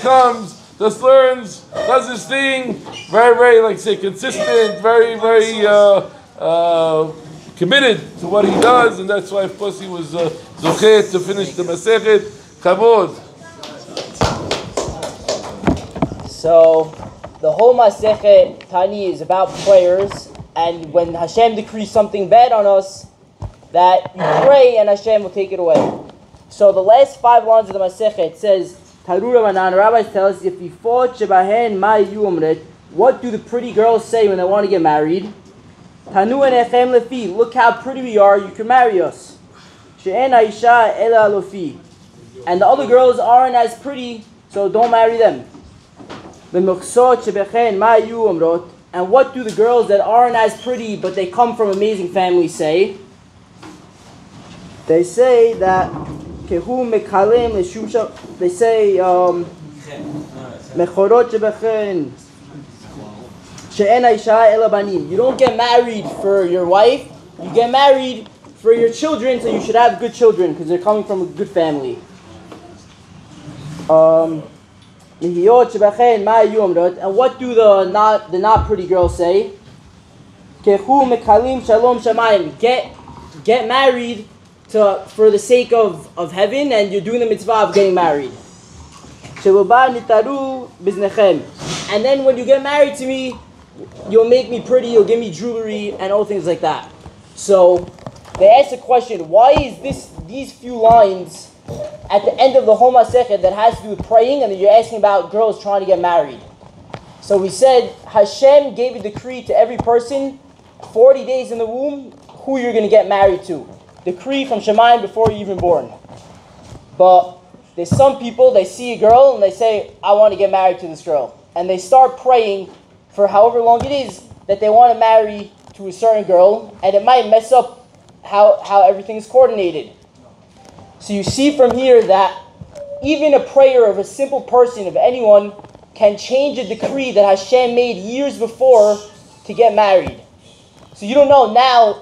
Comes, just learns, does his thing, very, very, like say, consistent, very, very committed to what he does, and that's why, of course, he was zocheh to finish the Masechet. Kavod. So, the whole Masechet Tani is about prayers, and when Hashem decrees something bad on us, that you pray and Hashem will take it away. So the last 5 lines of the Masechet says, Tarura Manan, rabbis tell us, if what do the pretty girls say when they want to get married? Tanu enechem lefi, look how pretty we are, you can marry us. She'en aisha ela lofi. And the other girls aren't as pretty, so don't marry them. And what do the girls that aren't as pretty but they come from amazing families say? They say that they say you don't get married for your wife, you get married for your children, so you should have good children because they're coming from a good family. And what do the not pretty girls say? Get married for the sake of heaven, and you're doing the mitzvah of getting married. And then when you get married to me, you'll make me pretty, you'll give me jewelry, and all things like that. So they ask the question, why is these few lines at the end of the whole Masechet that has to do with praying, and then you're asking about girls trying to get married? So we said Hashem gave a decree to every person 40 days in the womb who you're going to get married to. Decree from Shemayim before you're even born. But there's some people, they see a girl and they say, I want to get married to this girl. And they start praying for however long it is that they want to marry to a certain girl, and it might mess up how everything is coordinated. So you see from here that even a prayer of a simple person, of anyone, can change a decree that Hashem made years before to get married. So you don't know now,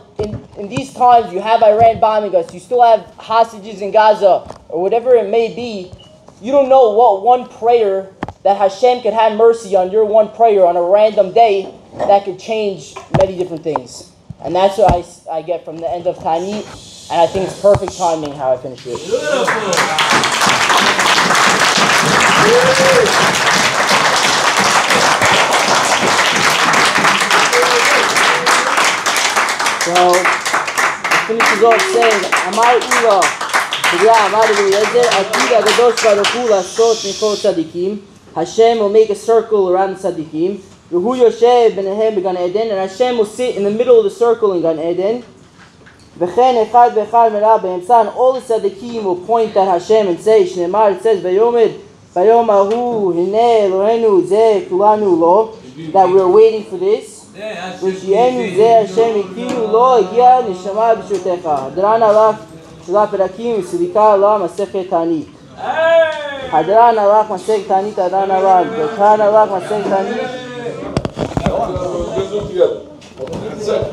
in these times, you have Iran bombing us, you still have hostages in Gaza, or whatever it may be. You don't know what one prayer that Hashem could have mercy on, your one prayer on a random day, that could change many different things. And that's what I get from the end of Tani, and I think it's perfect timing how I finish it. So, it finishes off saying, Amar Ula, Amar Eliezer, Atid HaGadosh Baruch Hu Lasot Michol Tzadikim. Hashem will make a circle around the Tzadikim. V'hu Yoshev B'nehem B'Gan Eden, and Hashem will sit in the middle of the circle in Gan Eden. V'chen Echad V'Echad Merah B'Emsa, and all the Tzadikim will point at Hashem and say, Shneimar, it says, V'yomed, V'yom Ahu, Hineh Eloheinu, Zeh Kulanu Lo, that we're waiting for this. ושיינו זה השם הכינו לא הגיע נשמה בשביתך. הדרן הלך 7 פרקים וסליקה לה מסכת תענית. הדרן הלך מסכת תענית, הדרן הלך. הדרן הלך מסכת תענית.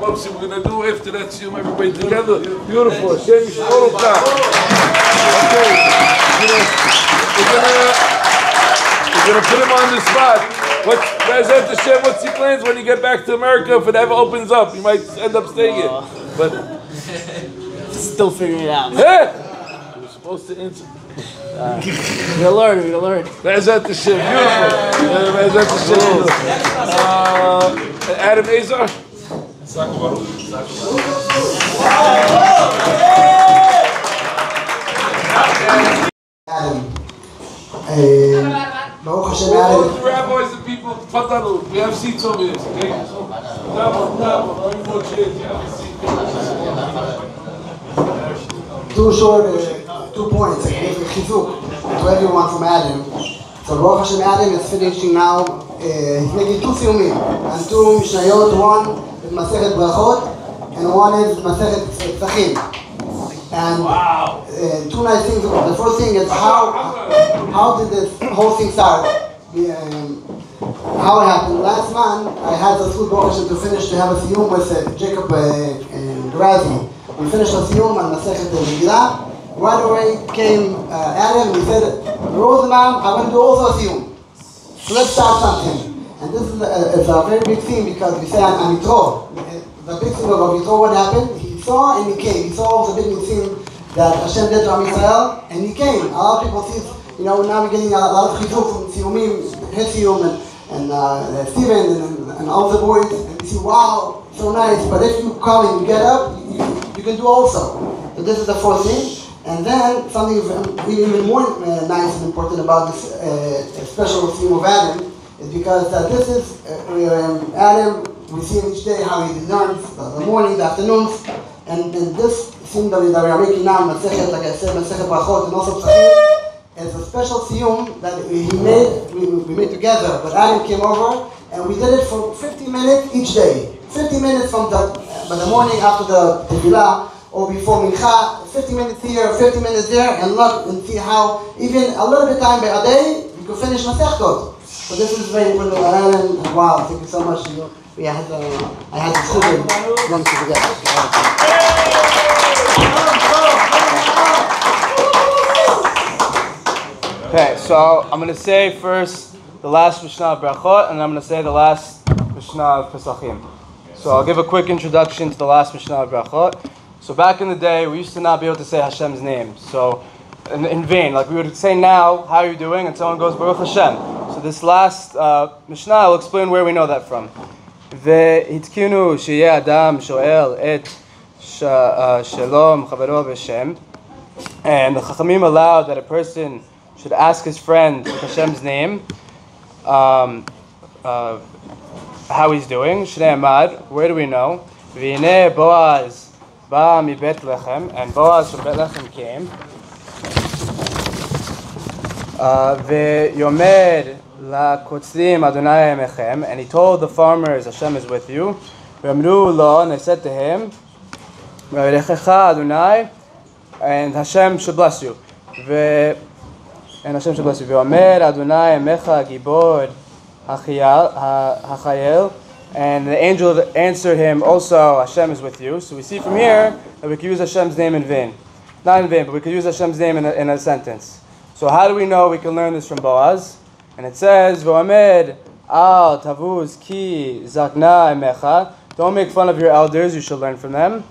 Folks, we're going to do after that Siyum, everybody together. Beautiful. Hashem Yishmor Otcha. Okay. We're going to put him on the spot. What's he plans when you get back to America? If it ever opens up, you might end up staying here. But still figuring it out. Yeah, we're supposed to answer. We're gonna learn. Be'ezat Hashem, beautiful. Be'ezat Hashem. Adam Azar. Baruch Hashem, all the rabbis and people, Fadalu, we have seats over here, okay? Two short, 2 points, chizuk to everyone from Adam. So Baruch Hashem, Adam is finishing now, he's making 2 siyumim and 2 mishnayot, one is Masechet Brachot and one is Masechet Tzachim. And wow. 2 nice things. The first thing is how did this whole thing start? How it happened. Last month I had the food to finish to have a siyum with Jacob and Grazi. We finished the siyum and Masechet Megillah, right away came Adam and he said, Rosenbaum, I want to do also a siyum. So let's start something. And this is a very big thing because we say on Yitro. The big thing of Yitro, what happened? He saw and he came. He saw the big thing that Hashem did to Am Yisrael, and he came. A lot of people see, now we're getting a lot of chizuk from Siyumim, Hetzium, and Steven, and all the boys, and we see, wow, so nice. But if you come and you get up, you can do also. So this is the fourth thing. And then something even more nice and important about this special Siyum of Adam is because this is Adam. We see him each day how he learns the morning, the afternoons, and this thing that we are making now, Masechet, like I said, Masechet Brachot, and also Psachim, is a special siyum that we made together. But Adam came over, and we did it for 50 minutes each day. 50 minutes from the morning after the Tefillah, or before Mincha, 50 minutes here, 50 minutes there, and look and see how even a little bit of time by a day, you can finish Masechtot. So this is very important. And wow, thank you so much. I had to sit and run together. Okay, so I'm going to say first the last Mishnah of Brachot, and I'm going to say the last Mishnah of Pesachim. So I'll give a quick introduction to the last Mishnah of Brachot. So back in the day, we used to not be able to say Hashem's name. So in vain, like we would say now, how are you doing? And someone goes, Baruch Hashem. So this last Mishnah, I'll explain where we know that from. והתקינו שיהיה אדם שואל את שלום חברו בשם, and the Chachamim allowed that a person should ask his friend with Hashem's name how he's doing. Shneimad, where do we know? V'hinei Boaz ba mi Bet Lechem, and Boaz from Bet Lechem came. V'yomer La kotzim Adonai emechem, and he told the farmers, Hashem is with you. V'amru lo, and they said to him, V'yirechecha Adonai, and Hashem should bless you. And Hashem should bless you. V'omer Adonai emecha gibor hachayel, and the angel answered him, also Hashem is with you. So we see from here that we can use Hashem's name in vain. Not in vain, but we can use Hashem's name in a sentence. So how do we know we can learn this from Boaz? And it says, V'omer al tavuz ki zakna emecha. Don't make fun of your elders, you should learn from them.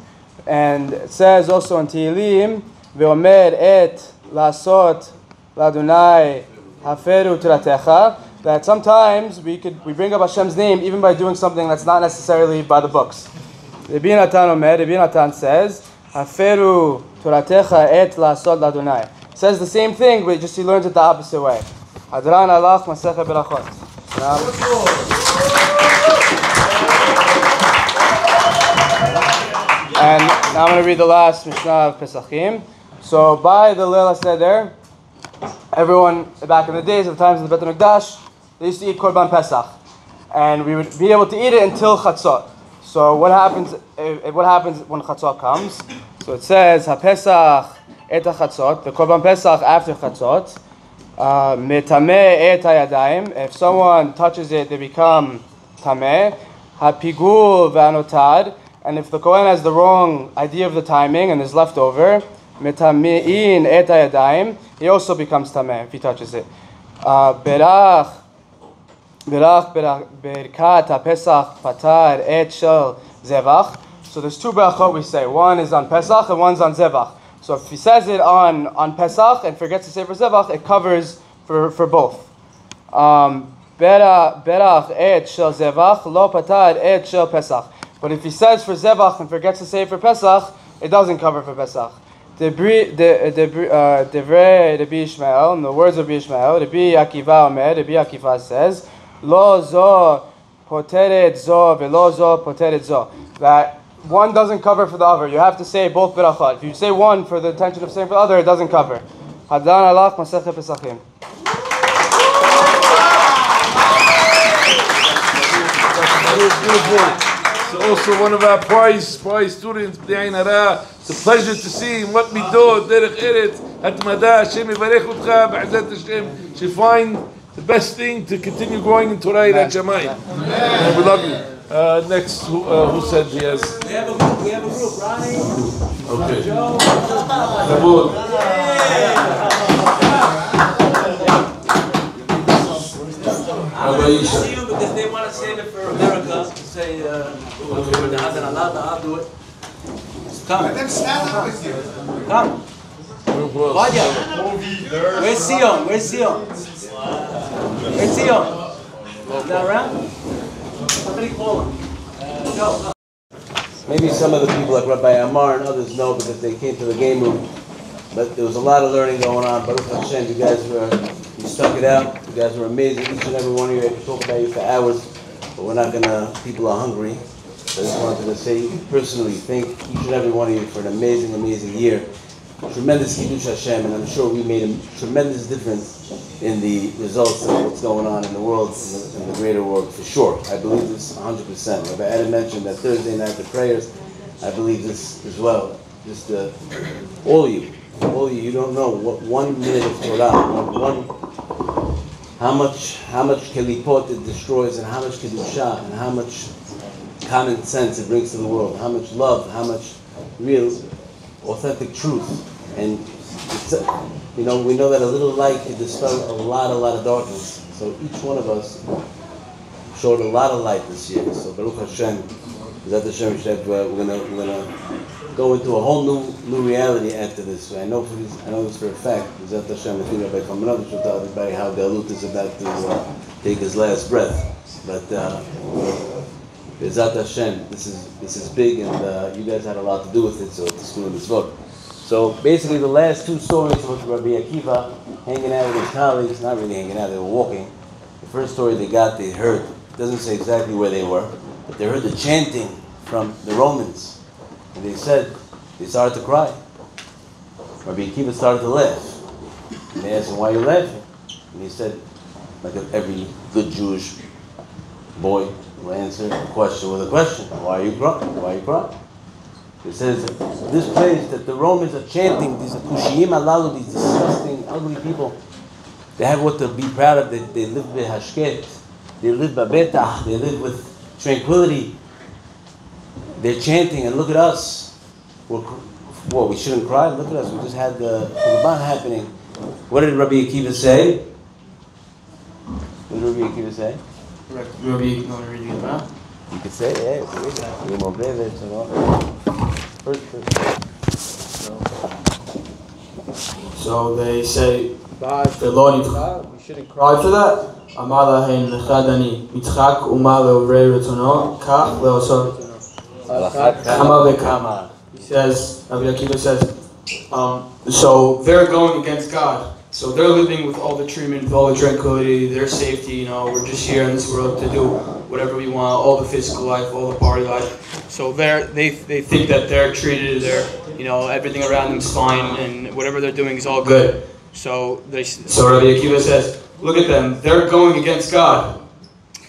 And it says also in Tehillim, V'omer et lasot ladunai haferu tiratecha, that sometimes we bring up Hashem's name even by doing something that's not necessarily by the books. Rabbi Natan says, haferu tiratecha et lasot ladunai. Says the same thing, but just he learns it the opposite way. Hadran alach Masechet Berachot. And now I'm going to read the last Mishnah of Pesachim. So by the Leil HaSeder, everyone back in the days of the times of the Bet HaMikdash, they used to eat Korban Pesach, and we would be able to eat it until Chatzot. So what happens when Chatzot comes? So it says HaPesach et HaChatzot, the Korban Pesach after Chatzot. Metameh et hayadayim. If someone touches it, they become tameh. Hapigul v'anotad. And if the Kohen has the wrong idea of the timing and is left over, metamein et hayadayim, he also becomes tameh if he touches it. Berach berkat haPesach patar et shel zevach. So there's two brachot we say. One is on Pesach and one's on Zevach. So if he says it on Pesach and forgets to say for Zevach, it covers for both. Berach et shel Zevach lo patar et shel Pesach. But if he says for Zevach and forgets to say for Pesach, it doesn't cover for Pesach. Devrei Rabbi Ishmael, in the words of Rabbi Ishmael, Rabbi Akiva Omer, Rabbi Akiva says, Lo zo poteret zo velo zo poteret zo. That one doesn't cover for the other. You have to say both berachot. If you say one for the intention of saying for the other, it doesn't cover. Hadan alach Masechet Pesachim. So also one of our prize students, B'nai Hara. It's a pleasure to see him. What we do, Derech Eretz, Hatmada, Hashem Yivarech Utcha, B'ezat Hashem. She find the best thing to continue growing in Torah and Shamayim. We love you. Next, who said yes? We have a group, Ronnie. Okay. Joe. Kabul. See you because they want to save it for America. Say, for the Hazan Allah, I'll do it. Come. Let them stand up with you. Come. Vadia. Where's Sion? Where's Sion? Where's Sion? Is that around? Somebody call him. Go. Maybe some of the people like Rabbi Amar and others know because they came to the game room. But there was a lot of learning going on. Baruch Hashem, you stuck it out. You guys were amazing. Each and every one of you, I could talk about you for hours, but we're not gonna, people are hungry. So I just wanted to say personally, thank each and every one of you for an amazing, amazing year. Tremendous Kiddush Hashem, and I'm sure we made a tremendous difference in the results of what's going on in the world, in the greater world, for sure. I believe this 100%. Rabbi Adam mentioned that Thursday night, the prayers, I believe this as well. Just all of you, you don't know what 1 minute of Torah, how much kelipot it destroys, and how much kedusha, and how much common sense it brings to the world, how much love, how much real, authentic truth. And it's, we know that a little light can dispel a lot of darkness. So each one of us showed a lot of light this year. So Baruch Hashem, we're gonna go into a whole new reality after this. I know this for a fact. Bezat Hashem, I think Rabbi Kamenovich will tell everybody how Galut is about to take his last breath. But Bezat Hashem, this is big, and you guys had a lot to do with it. So it's a school of mitzvot. So basically, the last two stories with Rabbi Akiva hanging out with his colleagues, not really hanging out, they were walking. The first story they heard, it doesn't say exactly where they were, but they heard the chanting from the Romans. And they started to cry. Rabbi Akiva started to laugh. And they asked him, why are you laughing? And he said, like every good Jewish boy will answer a question with a question. Why are you crying? Why are you crying? It says, this place that the Romans are chanting, these Kushiyim Alalu, these disgusting, ugly people, they have what to be proud of. They live with Hashket, they live Babetach, they live with tranquility. They're chanting, and look at us. We shouldn't cry? Look at us, we just had the Qurban happening. What did Rabbi Akiva say? What did Rabbi Akiva say? You could say, yeah, So they say, the Lord, we shouldn't cry for that. Amar lahem nechadani mitzchak umar leovrei retono kach leosor kama vekama. He says, Rabbi Akiva says, so they're going against God. So they're living with all the treatment, with all the tranquility, their safety. We're just here in this world to do whatever we want, all the physical life, all the party life. So they think that they're treated, everything around them is fine, and whatever they're doing is all good. So Rabbi Akiva says, look at them, they're going against God.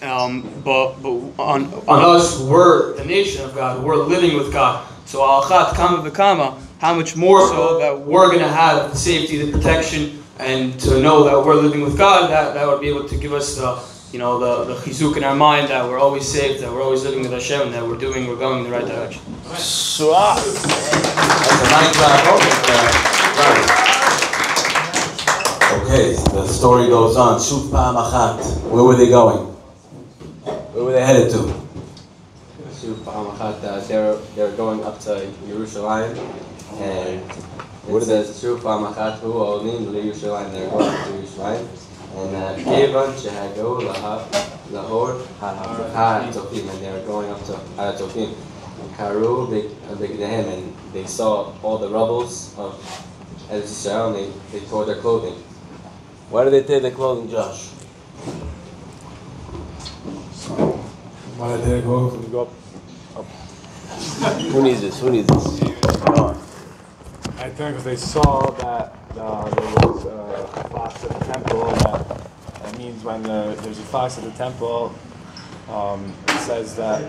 But on us, we're the nation of God, we're living with God. So al-achat kama v'kama, how much more so that we're going to have the safety, the protection, and to know that we're living with God, that would be able to give us the chizuk in our mind that we're always safe, that we're always living with Hashem, and that we're going in the right direction. That's a nice Okay, the story goes on. Shuv pa'am achat. Where were they going? Where were they headed to? Shuv pa'am achat. They're going up to Yerushalayim, and it says Shuv pa'am achat hu olim leYerushalayim. They're going up to Yerushalayim, and Kevan shehagau lahor ha'atofim, and they were going up to ha'atofim. Karu b'gdehem, and they saw all the rubbles of Eretz Yisrael, and they tore their clothing. Why did they tear their clothing, Josh? Why did they go up? Who needs this? Go on. I think because they saw that there was a fox at the temple. That means when there's a fox at the temple, it says that.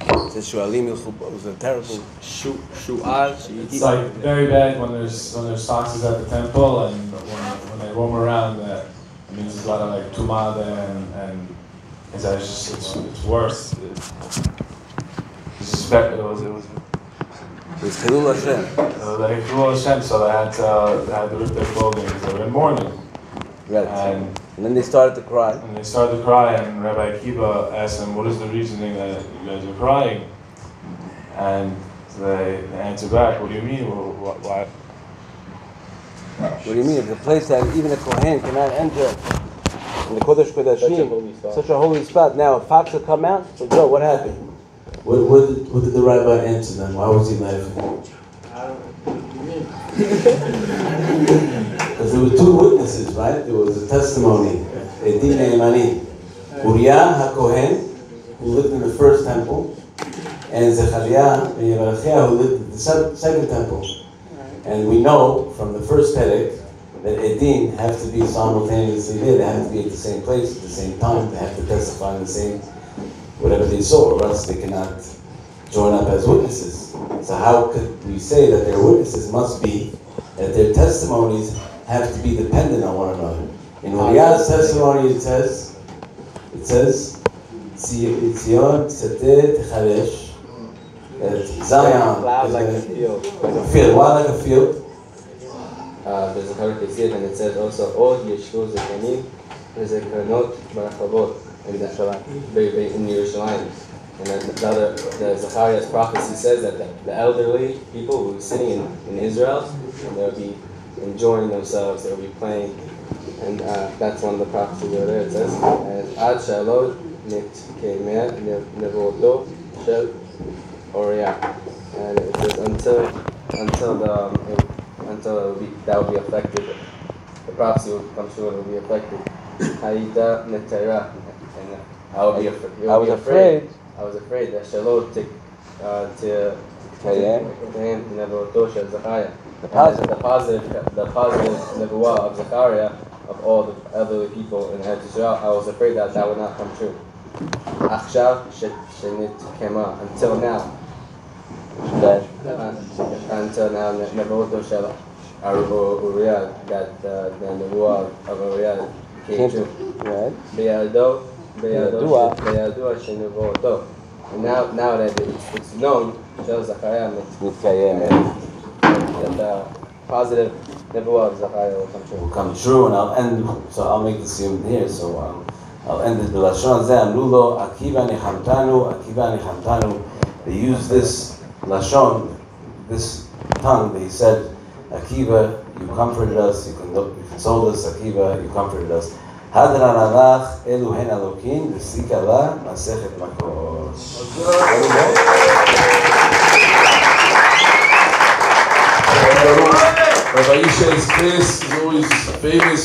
It says Shu'alim was a terrible Shu'al. It's like very bad when there's foxes at the temple, and when they roam around. That means there's a lot of like tumah there, and It's worse. It It's Chilul Hashem. like Chilul Hashem, so they had to rip their clothing. They were in mourning. Right. And then they started to cry. And they started to cry, and Rabbi Akiva asked them, "What is the reasoning that you guys are crying?" And they answered back, "What do you mean? Why?" What do you mean? It's a place that even a Kohen cannot enter in the Kodesh Kodashim, such a holy spot. Now, a fox will come out. So, Joe, what happened? What did the rabbi answer them? Why was he laughing? Because there were two witnesses, right? There was a testimony, Edim Ne'emanim. Uriah HaKohen, who lived in the first temple, and Zechariah ben Yevarachia, who lived in the second temple. And we know from the first Perek that Edim have to be simultaneously there. They have to be at the same place at the same time. They have to testify in the same, whatever they saw, or else they cannot join up as witnesses. So how could we say that their witnesses must be, that their testimonies have to be dependent on one another? In Uriah's testimony it says, Tzion Tzateh Techaresh, that Zion is like a field. Why like a field? There's a Karuk Yisir, and it says also, Od Yeshvu Zekanim V'Zekanot Barachavot in Yerushalayim. And then the Zechariah's prophecy says that the elderly people who are sitting in Israel, they'll be enjoying themselves, they'll be playing. And that's one of the prophecies over there. It says, Ad Shalot Nitkemeh Nevoto Shel Uriah. And it says until that will be affected, the prophecy will come true and will be affected. Haida Netera. And I was afraid that Shalot to the positive nebuah of Zechariah, of all the elderly people in Eretz Yisrael, I was afraid that would not come true. Achshav shenit kema, until now, nebuah shel Uriah, that the nebuah of Uriah came true. Beyado shenuvoto. And now that it's known, Shel Zechariah that the positive nebuah of Zechariah will come true. Will come true, and I'll make the same here. So I'll end it. B'lashon zeh amru lo Akiva nichamtanu. They use this lashon, this tongue. They said, Akiva, you comforted us. You consoled us. Akiva, you comforted us. Hadran alach elu hen alokim v'sika la masechet makot. Rabbi Yishai's class is always famous.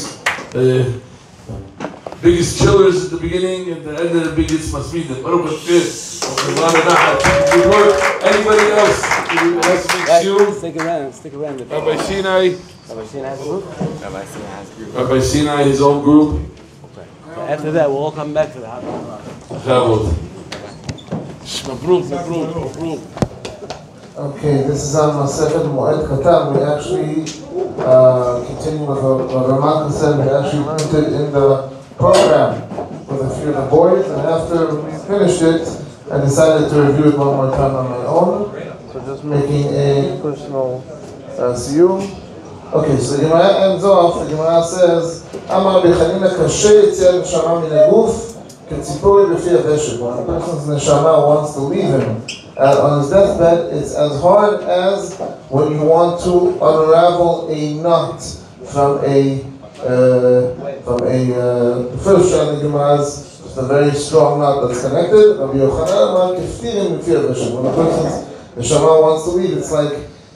Biggest chillers at the beginning, and the end of the biggest must be the Baruch Hashem. Good work. Anybody else? Stick around. Rabbi Sinai. Rabbi Sinai has a group? Rabbi Sinai, his own group. After that, we'll all come back to the house. Mabruk. Okay, this is on Masechet Moed Katan. We actually continue with what Ramak said. We actually learned it in the program with a few of the boys, and after we finished it, I decided to review it one more time on my own. So just making a personal siyum. Okay, so the Gemara ends off. The Gemara says, "Amar b'chanina kasher yitziat neshama min haguf ketzipori b'fi haveshek." When a person's neshama wants to leave him on his deathbed, it's as hard as when you want to unravel a knot from a first strand of the Gemara is just a very strong knot that's connected. Rabbi Yochanan amar keftirim b'fi haveshek. When a person's neshama wants to leave, it's like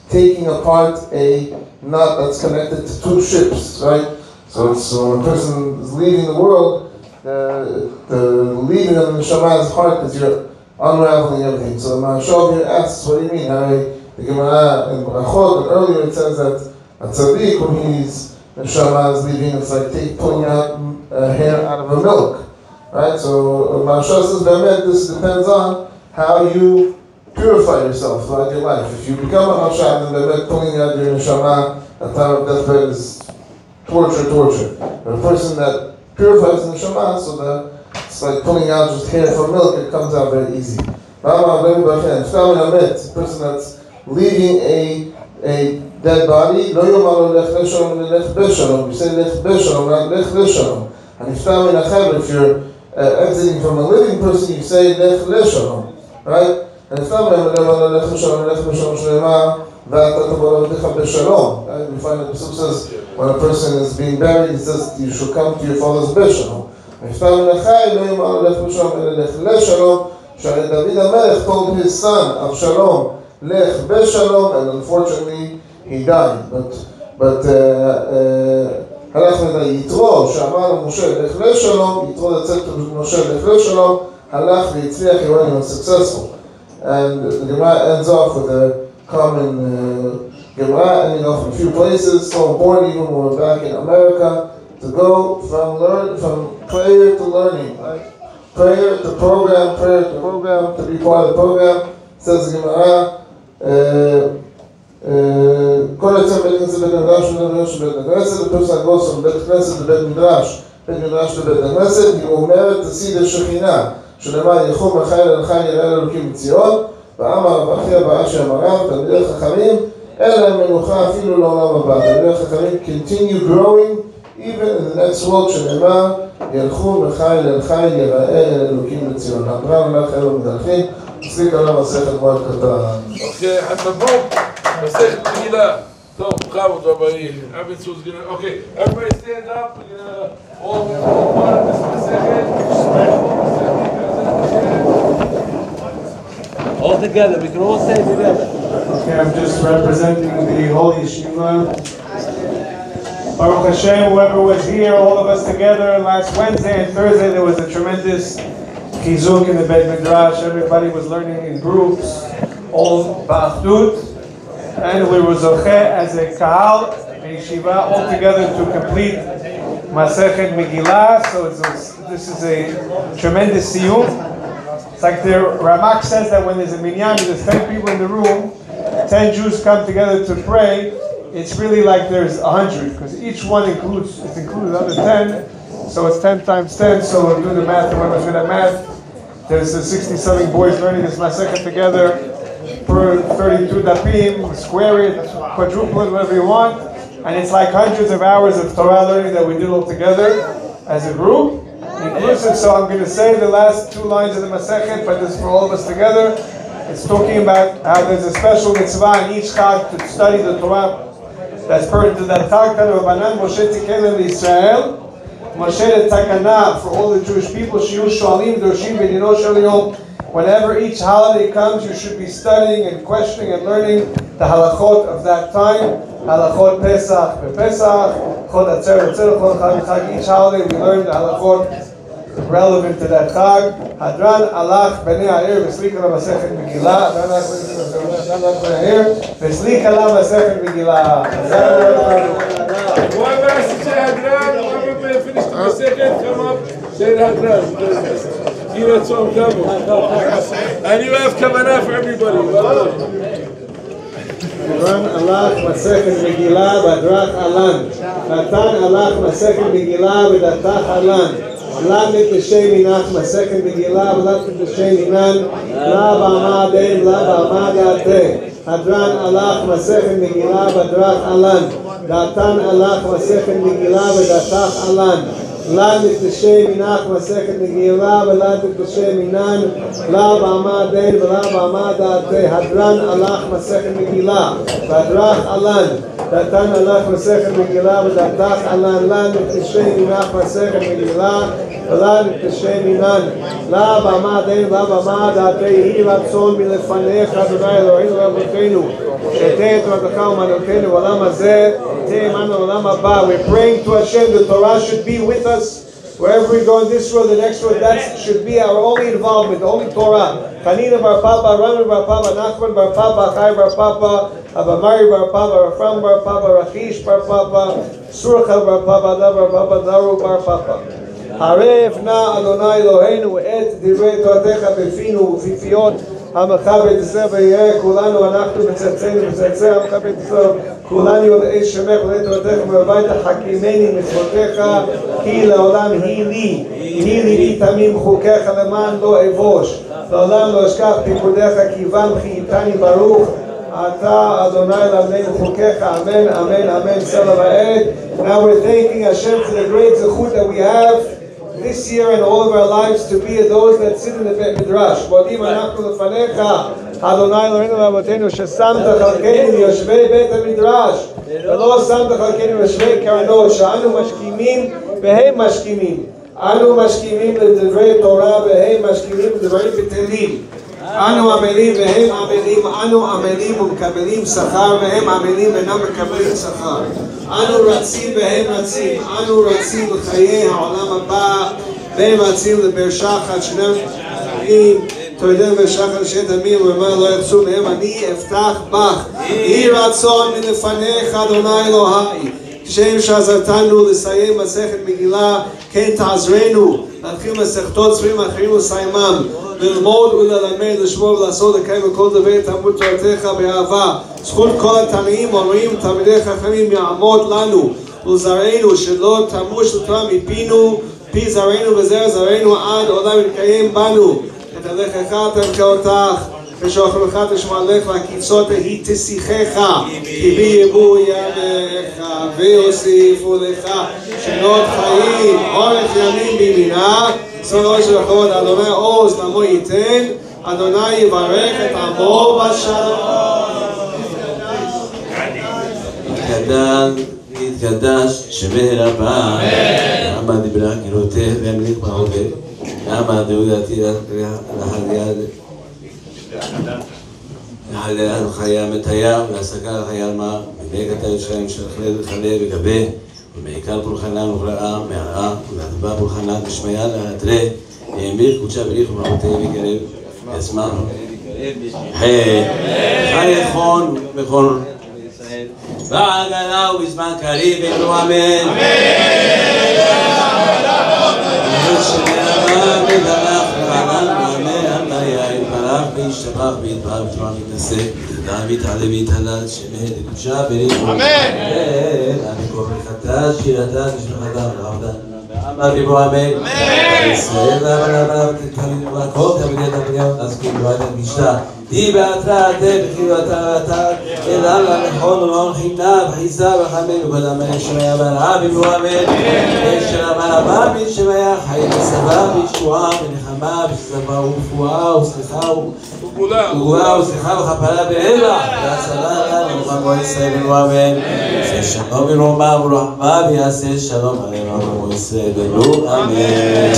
taking apart a knot that's connected to two ships, right? So when a person is leaving the world, the leaving of the neshama is hard because you're unraveling everything. So the Mashal here asks, what do you mean? The Gemara in Brachot, and earlier it says that a tzaddik, when his neshama is leaving, it's like pulling out hair out of a milk, right? So Mashal says, this depends on how you purify yourself throughout your life. If you become a Mashal, then pulling out your neshama at the time of deathbed is torture. But a person that purifies the neshama, so the It's like pulling out just hair from milk, it comes out very easy. A person that's leaving a dead body, לא יאמר לו לך לשלום ולך בשלום. You say לך בשלום, not לך לשלום. הנפטר מן החיים, if you're exiting from a living person, you say לך לשלום, right? הנפטר מן החיים, לך לשלום ולך בשלום שנאמר, ואתה תבוא לבדיך בשלום. We find that the Pasuk says, when a person is being buried, it says, you should come to your father's בשלום. הנפטר מן החיים, לא יאמר לך בשלום ולך לשלום. שהרי דוד המלך told his son, Avshalom, לך בשלום, and unfortunately, he died. But הלך יתרו, שאמר למשה, לך לשלום, יתרו לצאת למשה, לך לשלום, הלך והצליח, he went and was successful. And the Gemara ends off with a common Gemara, ending off in a few places, so important even when we're back in America, to go from prayer to learning, right? Prayer to program, to be part of the program. Says the Gemara, כל יוצא בית כנסת לבית מדרש ומדרש לבית הכנסת, the person that goes from בית כנסת לבית מדרש, בית מדרש לבית הכנסת, היא אומרת תסיד השכינה, שנאמר ילכו מחיל אל חיל יראה אלוקים בציון, ואמר רב אחיה באשי אמריו, תלמידי חכמים, אין להם מנוחה אפילו לעולם הבא. תלמידי חכמים continue growing even in the next world, שנאמר ילכו מחיל אל חיל יראה אל אלוקים בציון. אמרנו לך אלו מדרכים, מסליק עליו מסכת מועד קטן. אוקיי, חתמבו, מסכת מגילה. טוב, בכבוד רבאי, אבן סוז גינה. אוקיי, everybody stand up, we're gonna all part of this מסכת. All together, we can all say together. Okay, I'm just representing the Holy Yeshiva. Baruch Hashem, whoever was here, all of us together, last Wednesday and Thursday, there was a tremendous chizuk in the Beit Midrash. Everybody was learning in groups, all ba'achdut, and we were zocheh as a kahal, a yeshiva, all together to complete Masechet Megillah. So this is a tremendous siyum. It's like the Ramak says that when there's a minyan, there's 10 people in the room, 10 Jews come together to pray, it's really like there's 100, because each one includes other 10, so it's 10 times 10, so we'll do the math, and when we do that math, there's 60-something boys learning this Masechet together, per 32 dapim, square it, quadruple it, whatever you want, and it's like hundreds of hours of Torah learning that we did all together as a group. Inclusive, so I'm going to say the last 2 lines of the Masechet, but this is for all of us together. It's talking about how there's a special mitzvah in each Chag to study the Torah that's pertinent to that Chag. Rabbanan Moshe Tikelem Yisrael, Moshe Takana for all the Jewish people. Shiyu Shoalim Dorshim B'dino Shel Yom. Whenever each holiday comes, you should be studying and questioning and learning the halachot of that time. Halachot Pesach, Pesach, Chod Atzer, Chod Chag. Each holiday we learn the halachot relevant to that Chag. Hadran Alach Bnei Ha'ir V'Slik Ala Masechet Megillah. V'Slik Ala Masechet Megillah. Whoever has to say Hadran, whoever finished the Masechet, come up, say Hadran. You know, so I'm covered. And you have kavanah for everybody. Hadran Alach Masechet Megillah V'Adrach Alan. Natan Alach Masechet Megillah V'Datach Alan. Lamet B'Shem Minach Masechet Megillah V'Lamet B'Shem Minan La Ba'amad Ein La Ba'amad Ateh. Hadran Alach Masechet Megillah V'Adrach Alan. Datan Alach Masechet Megillah V'Datach Alan. Lamet B'Shem Minach Masechet Megillah V'Lamet B'Shem Minan La Ba'amad Ein La Ba'amad Ateh. Hadran Alach Masechet Megillah V'Adrach Alan. Datan Alach Masechet Megillah V'Datach Alan. Lamet B'Shem Minach Masechet Megillah V'Lamet B'Shem Minan La Ba'amad Ein La Ba'amad Ateh. Yehi Ratzon Milefanecha Adonai Eloheinu V'Avotenu Sheteh Toratcha U'Manotenu V'Olam Hazeh Teh Imanu V'Olam Haba. We're praying to Hashem. The Torah should be with us wherever we go in this road, the next road. That should be our only involvement, the only Torah. Chanina Bar Papa, Rami Bar Papa, Nachman Bar Papa, Chai Bar Papa, Abamari Bar Papa, Rafram Bar Papa, Rachish Bar Papa, Surcha Bar Papa, Dav Bar Papa, Daru Bar Papa. Haref na Adonai Eloheinu et divrei Toratecha befinu ufifiot המכבד ישראל ויראה כולנו אנחנו מצאצאנו וצאצאי המכבד ישראל כולנו יודעי שמך ולא תורתך ובבית חכימני מצוותיך כי לעולם היא לי תמים חוקיך למען לא אבוש לעולם לא אשכח פיקודיך כי בם חייתני ברוך אתה אדוני למדנו חוקיך אמן אמן אמן סלע ועד. Now we're thanking Hashem for the great zechut that we have this year and all of our lives to be those that sit in the Bet Midrash. מודים אנחנו לפניך, אדוני אלוהינו ואבותינו, ששמת חלקנו יושבי בית המדרש, ולא שמת חלקנו יושבי קרנות, שאנו משכימים והם משכימים. אנו משכימים לדברי תורה והם משכימים לדברים בטלים. אנו עמלים והם עמלים, אנו עמלים ומקבלים שכר והם עמלים ואינם מקבלים שכר. אנו רצים והם רצים, אנו רצים לחיי העולם הבא והם רצים לבאר שחת שנם חיים תוידם באר שחת שאת עמים ומה לא יחצו מהם אני אפתח בך יהי רצון מלפניך אדוני אלוהי כשם שעזרתנו לסיים מסכת מגילה כן תעזרנו להתחיל מסכתות ספרים אחרים ולסיימם ללמוד וללמד, לשמור ולעשות, לקיים וכל דבר תלמוד תורתך באהבה. זכות כל התנאים אומרים תלמידי חכמים יעמוד לנו ולזרענו שלא תמוש לתורה מפינו פי זרענו וזרע זרענו עד עולם יקיים בנו את הלכך תנחה אותך ושוכבך תשמע לך והקיצות היא תשיחך כי בי יבוא ימיך ויוסיפו לך שנות חיים אורך ימים בימינה סורו של הכבוד אדוני עוז לעמו ייתן אדוני יברך את עמו בשלום יתקדש שמי רבה למה דיברה קירותך והמליך בהוגה למה דעודתי להליה חיה מטיה ולהסקה חיה מה בנגת הישרים של חלד וחלה וגבה ובעיקר פולחנה נבראה מהרעה ולהדבה פולחנה בשמיה להתרה האמיר קודשה בריך ומעותי וגרב יסמן חי נכון בכל בעגלה ובזמן קריב יקרו אמן שנרמה מדלך וענן וענה עמיה יתברך וישתבח ויתברך ותורה מתנשא ידע ויתעלה ויתהלל שמי לקודשה בריך אמן אני כוחתה שירתה נשמחתה ולעבדה אמר ריבו אמן ישראל למה תתכלים ובכל תמידי תמידיות אז כאילו הייתה גישתה היא בהתראה בחיו אתה אלא לנכון ולא חינה וחיסה וחמי וכל אמן שמיה ברעה ריבו אמן ושרמה רבה בין שמיה חי וסבא וישועה ונחמה ושזבה ורפואה וסליחה וגבולה וסליחה וכפרה באלה והצלה לנו ובמו ישראל ריבו אמן ששלום ורומם ורחמה ויעשה שלום עלינו ובמו ישראל ריבו אמן